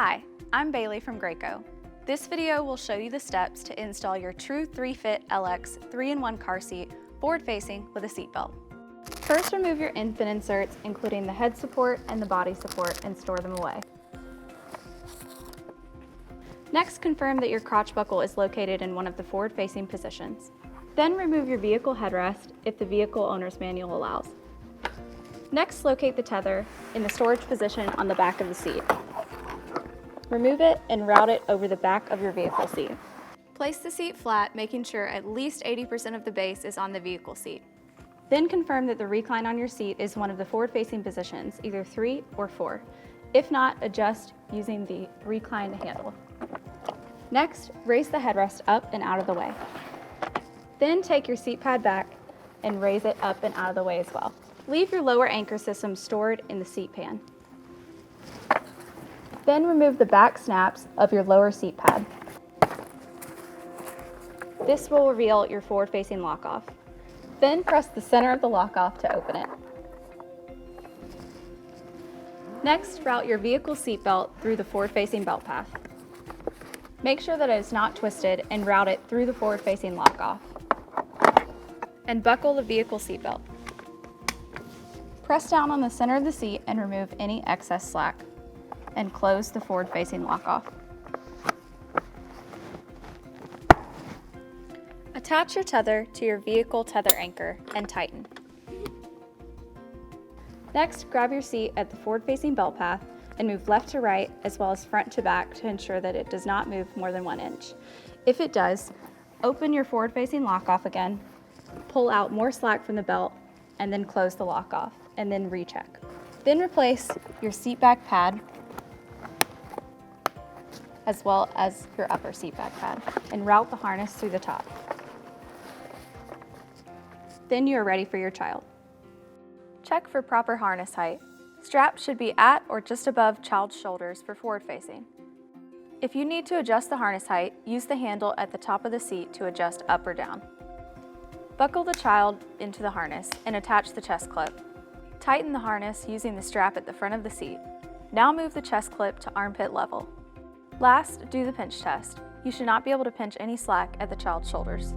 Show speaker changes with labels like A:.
A: Hi, I'm Bailey from Graco. This video will show you the steps to install your True3Fit LX 3-in-1 car seat, forward-facing with a seat belt. First, remove your infant inserts, including the head support and the body support, and store them away. Next, confirm that your crotch buckle is located in one of the forward-facing positions. Then remove your vehicle headrest if the vehicle owner's manual allows. Next, locate the tether in the storage position on the back of the seat. Remove it and route it over the back of your vehicle seat. Place the seat flat, making sure at least 80% of the base is on the vehicle seat. Then confirm that the recline on your seat is one of the forward-facing positions, either 3 or 4. If not, adjust using the recline handle. Next, raise the headrest up and out of the way. Then take your seat pad back and raise it up and out of the way as well. Leave your lower anchor system stored in the seat pan. Then remove the back snaps of your lower seat pad. This will reveal your forward-facing lock-off. Then press the center of the lock-off to open it. Next, route your vehicle seat belt through the forward-facing belt path. Make sure that it is not twisted and route it through the forward-facing lock-off. And buckle the vehicle seat belt. Press down on the center of the seat and remove any excess slack, and close the forward-facing lock-off. Attach your tether to your vehicle tether anchor and tighten. Next, grab your seat at the forward-facing belt path and move left to right as well as front to back to ensure that it does not move more than 1 inch. If it does, open your forward-facing lock-off again, pull out more slack from the belt, and then close the lock-off, and then recheck. Then replace your seat back pad as well as your upper seat back pad, and route the harness through the top. Then you are ready for your child. Check for proper harness height. Straps should be at or just above child's shoulders for forward-facing. If you need to adjust the harness height, use the handle at the top of the seat to adjust up or down. Buckle the child into the harness and attach the chest clip. Tighten the harness using the strap at the front of the seat. Now move the chest clip to armpit level. Last, do the pinch test. You should not be able to pinch any slack at the child's shoulders.